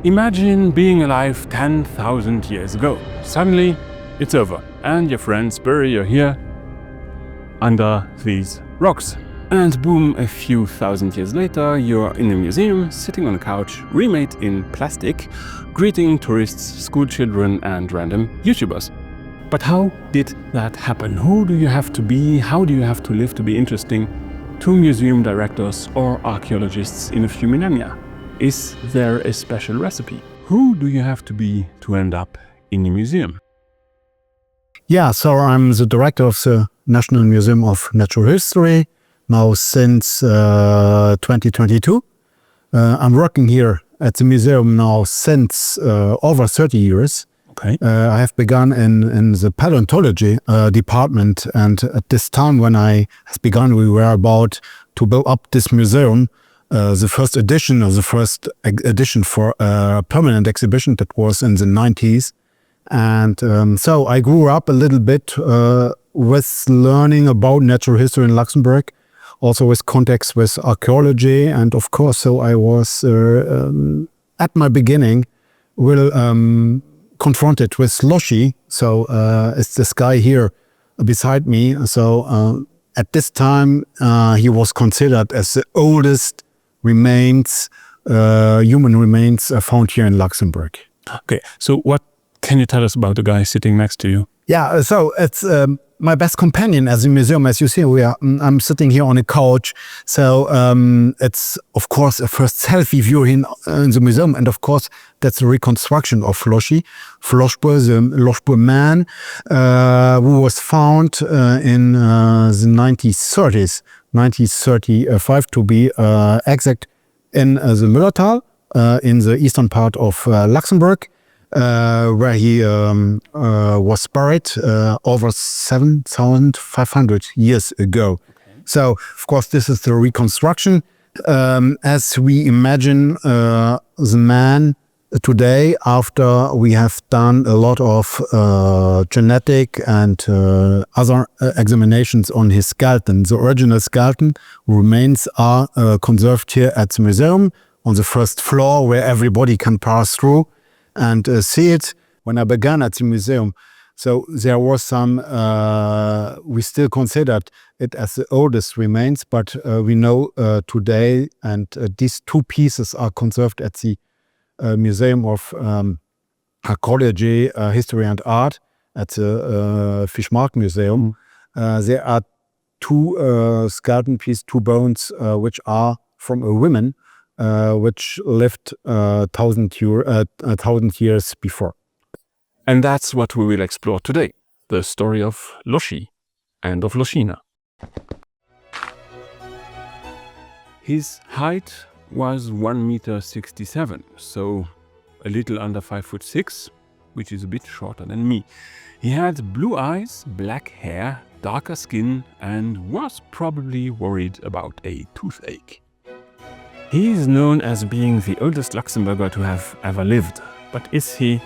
Imagine being alive 10,000 years ago. Suddenly, it's over, and your friends bury you here under these rocks. And boom, a few thousand years later, you're in a museum, sitting on a couch, remade in plastic, greeting tourists, school children, and random YouTubers. But how did that happen? Who do you have to be? How do you have to live to be interesting to museum directors or archaeologists in a few millennia? Is there a special recipe? Who do you have to be to end up in a museum? Yeah, so I'm the director of the National Museum of Natural History now since 2022. I'm working here at the museum now since over 30 years. Okay. I have begun in the paleontology department, and at this time when I has begun, we were about to build up this museum. The first edition for a permanent exhibition that was in the 90s. And so I grew up a little bit with learning about natural history in Luxembourg, also with context with archaeology. And of course, so I was at my beginning confronted with Loshi. So it's this guy here beside me. So at this time, he was considered as the oldest human remains found here in Luxembourg. Okay, so what can you tell us about the guy sitting next to you? Yeah, so it's my best companion as a museum. As you see, I'm sitting here on a couch. So it's, of course, a first selfie view in the museum. And of course, that's a reconstruction of Loshi, Floshbur, the Loshbur man, who was found in the 1930s, 1935 to be exact, in the Müllertal, in the eastern part of Luxembourg, where he was buried over 7,500 years ago. Okay. So, of course, this is the reconstruction. As we imagine the man today, after we have done a lot of genetic and other examinations on his skeleton. The original skeleton remains are conserved here at the museum on the first floor, where everybody can pass through and see it. When I began at the museum, so there was some, we still considered it as the oldest remains, but we know today, and these two pieces are conserved at the Museum of Archaeology, History and Art at the Fischmark Museum. There are two skeleton pieces, two bones, which are from a woman which lived 1,000 years before. And that's what we will explore today, the story of Loshi and of Loshina. His height was 1.67 meters, so a little under 5'6", which is a bit shorter than me. He had blue eyes, black hair, darker skin, and was probably worried about a toothache. He is known as being the oldest Luxembourger to have ever lived, but is he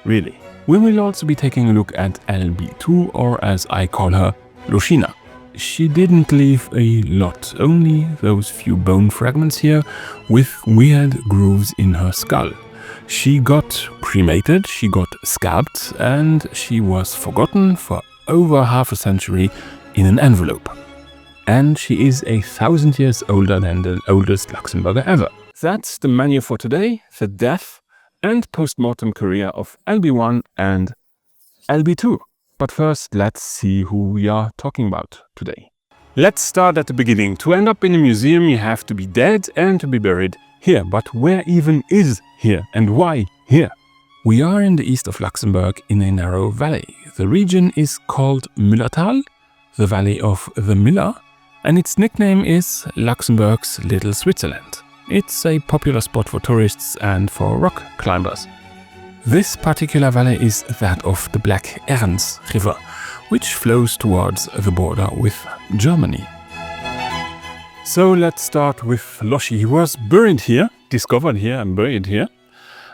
really? We will also be taking a look at LB2, or as I call her, Loshina. She didn't leave a lot, only those few bone fragments here with weird grooves in her skull. She got cremated, she got scabbed, and she was forgotten for over half a century in an envelope. And she is 1,000 years older than the oldest Luxembourger ever. That's the menu for today, the death and post-mortem career of LB1 and LB2. But first, let's see who we are talking about today. Let's start at the beginning. To end up in a museum, you have to be dead and to be buried here. But where even is here, and why here? We are in the east of Luxembourg in a narrow valley. The region is called Müllertal, the valley of the Müller, and its nickname is Luxembourg's Little Switzerland. It's a popular spot for tourists and for rock climbers. This particular valley is that of the Black Erns River, which flows towards the border with Germany. So let's start with Loshi. He was buried here, discovered here and buried here.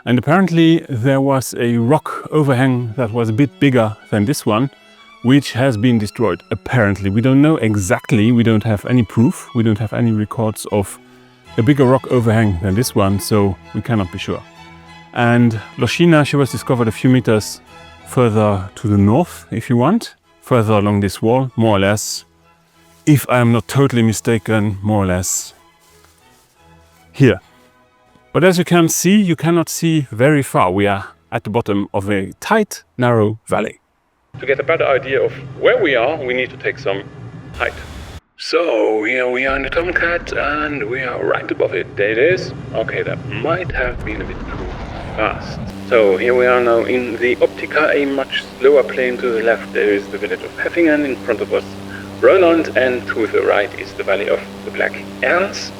And apparently there was a rock overhang that was a bit bigger than this one, which has been destroyed. Apparently, we don't know exactly, we don't have any proof, we don't have any records of a bigger rock overhang than this one, so we cannot be sure. And Loschina, she was discovered a few meters further to the north, if you want, further along this wall, more or less, if I am not totally mistaken, more or less here. But as you can see, you cannot see very far. We are at the bottom of a tight, narrow valley. To get a better idea of where we are, we need to take some height. So here we are in the Tomcat and we are right above it. There it is. Okay, that might have been a bit too fast. So here we are now in the Optica, a much slower plane. To the left there is the village of Heffingen, in front of us Roland, and to the right is the valley of the Black Ernst.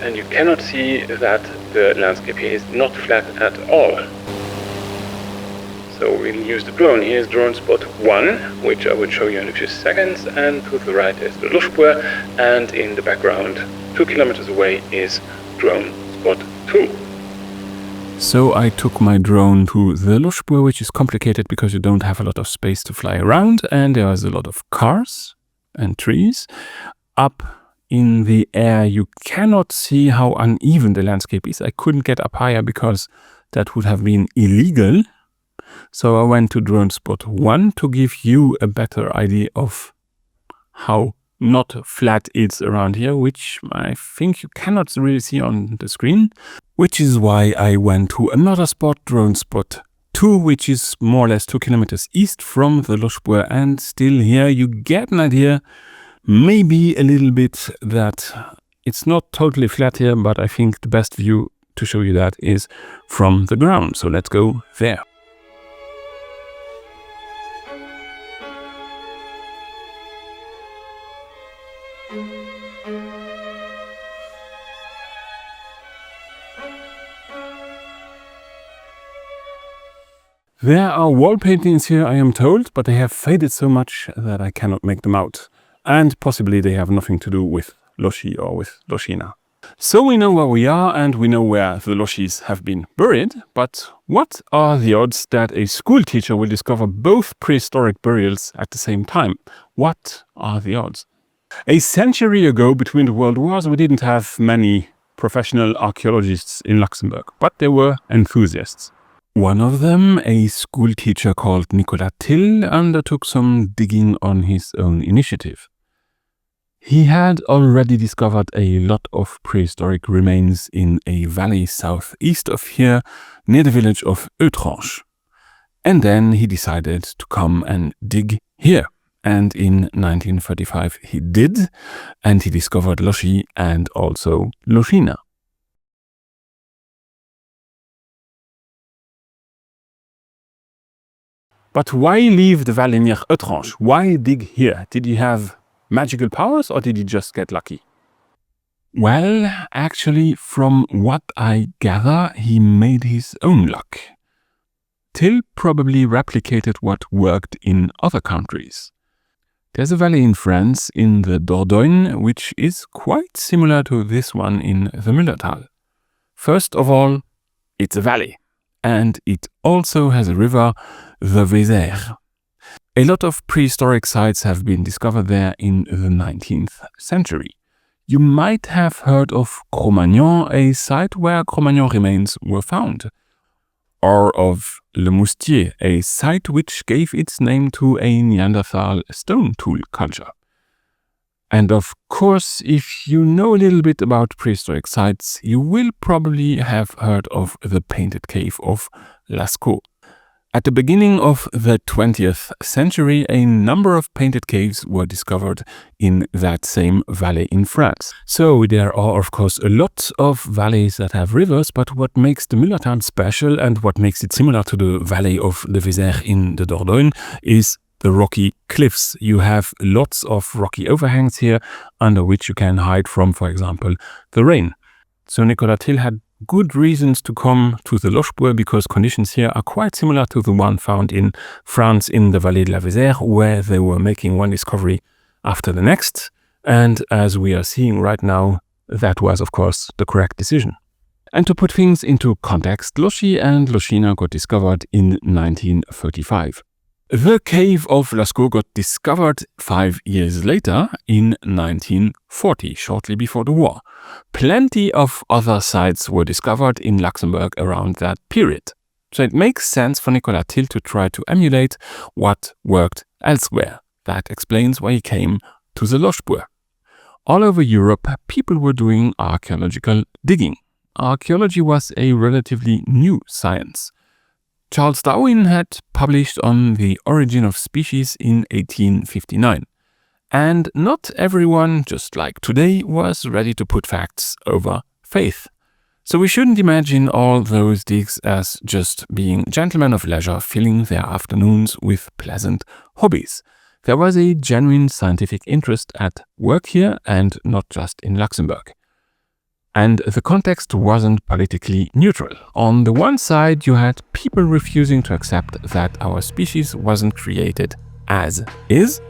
And you cannot see that the landscape here is not flat at all. So we'll use the drone. Here's drone spot 1, which I will show you in a few seconds, and to the right is the Luftspur, and in the background, 2 kilometers away, is drone spot 2. So I took my drone to the Luftspur, which is complicated because you don't have a lot of space to fly around, and there is a lot of cars and trees. Up in the air you cannot see how uneven the landscape is. I couldn't get up higher because that would have been illegal. So I went to drone spot 1 to give you a better idea of how not flat it's around here, which I think you cannot really see on the screen. Which is why I went to another spot, drone spot 2, which is more or less 2 kilometers east from the Luftspur, and still here you get an idea, maybe a little bit, that it's not totally flat here, but I think the best view to show you that is from the ground. So let's go there. There are wall paintings here, I am told, but they have faded so much that I cannot make them out. And possibly they have nothing to do with Loschi or with Loschina. So we know where we are and we know where the Loschis have been buried, but what are the odds that a school teacher will discover both prehistoric burials at the same time? What are the odds? A century ago, between the world wars, we didn't have many professional archaeologists in Luxembourg, but there were enthusiasts. One of them, a school teacher called Nicolas Till, undertook some digging on his own initiative. He had already discovered a lot of prehistoric remains in a valley southeast of here, near the village of Eutranche. And then he decided to come and dig here. And in 1935 he did, and he discovered Loschi and also Loschina. But why leave the valley near Eutranche? Why dig here? Did he have magical powers or did he just get lucky? Well, actually, from what I gather, he made his own luck. Till probably replicated what worked in other countries. There's a valley in France, in the Dordogne, which is quite similar to this one in the Müllertal. First of all, it's a valley. And it also has a river, the Vézère. A lot of prehistoric sites have been discovered there in the 19th century. You might have heard of Cro-Magnon, a site where Cro-Magnon remains were found. Or of Le Moustier, a site which gave its name to a Neanderthal stone tool culture. And of course, if you know a little bit about prehistoric sites, you will probably have heard of the painted cave of Lascaux. At the beginning of the 20th century, a number of painted caves were discovered in that same valley in France. So there are, of course, a lot of valleys that have rivers, but what makes the Müllertal special and what makes it similar to the valley of the Vézère in the Dordogne is the rocky cliffs. You have lots of rocky overhangs here under which you can hide from, for example, the rain. So Nicolas Till had good reasons to come to the Luftspur because conditions here are quite similar to the one found in France in the Vallée de la Vézère, where they were making one discovery after the next. And as we are seeing right now, that was, of course, the correct decision. And to put things into context, Loschi and Loschina got discovered in 1935. The cave of Lascaux got discovered 5 years later in 1940, shortly before the war. Plenty of other sites were discovered in Luxembourg around that period. So it makes sense for Nicolas Till to try to emulate what worked elsewhere. That explains why he came to the Lochspur. All over Europe, people were doing archaeological digging. Archaeology was a relatively new science. Charles Darwin had published on the origin of species in 1859. And not everyone, just like today, was ready to put facts over faith. So we shouldn't imagine all those digs as just being gentlemen of leisure filling their afternoons with pleasant hobbies. There was a genuine scientific interest at work here, and not just in Luxembourg. And the context wasn't politically neutral. On the one side, you had people refusing to accept that our species wasn't created as is.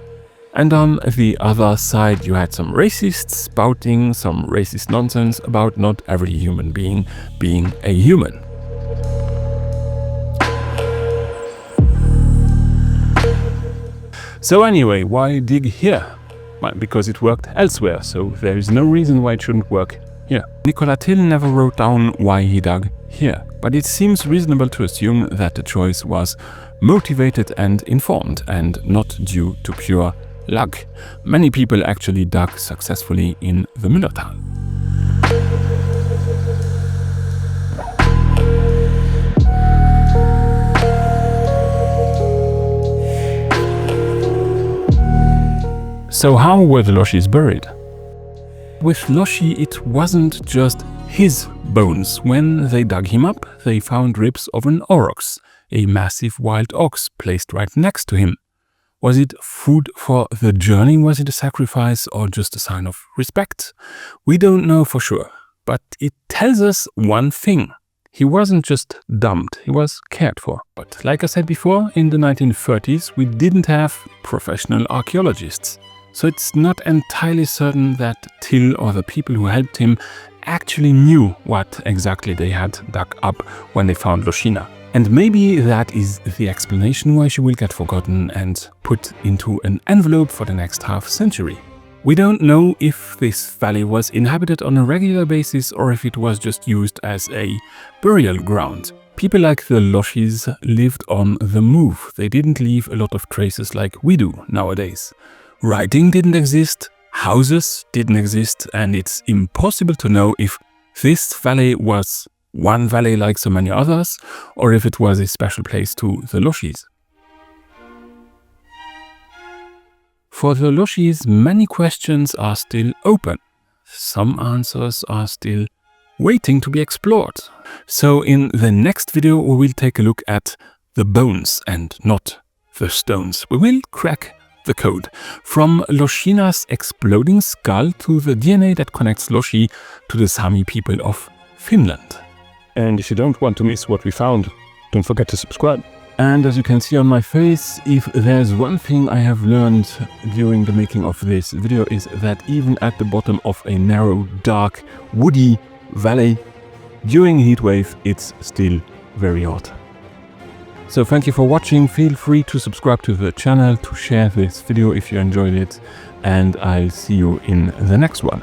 And on the other side, you had some racists spouting some racist nonsense about not every human being a human. So anyway, why dig here? Well, because it worked elsewhere, so there is no reason why it shouldn't work here. Nicolas Till never wrote down why he dug here, but it seems reasonable to assume that the choice was motivated and informed and not due to pure luck. Many people actually dug successfully in the Müllertal. So how were the Lochis buried? With Lochi, it wasn't just his bones. When they dug him up, they found ribs of an aurochs, a massive wild ox placed right next to him. Was it food for the journey? Was it a sacrifice or just a sign of respect? We don't know for sure, but it tells us one thing. He wasn't just dumped, he was cared for. But like I said before, in the 1930s, we didn't have professional archaeologists. So it's not entirely certain that Till or the people who helped him actually knew what exactly they had dug up when they found Lochina. And maybe that is the explanation why she will get forgotten and put into an envelope for the next half century. We don't know if this valley was inhabited on a regular basis or if it was just used as a burial ground. People like the Lochis lived on the move. They didn't leave a lot of traces like we do nowadays. Writing didn't exist, houses didn't exist, and it's impossible to know if this valley was one valley like so many others, or if it was a special place to the Lochis. For the Lochis, many questions are still open. Some answers are still waiting to be explored. So in the next video, we will take a look at the bones and not the stones. We will crack the code from Lochina's exploding skull to the DNA that connects Lochi to the Sami people of Finland. And if you don't want to miss what we found, don't forget to subscribe. And as you can see on my face, if there's one thing I have learned during the making of this video is that even at the bottom of a narrow, dark, woody valley, during a heat wave, it's still very hot. So thank you for watching. Feel free to subscribe to the channel, to share this video if you enjoyed it, and I'll see you in the next one.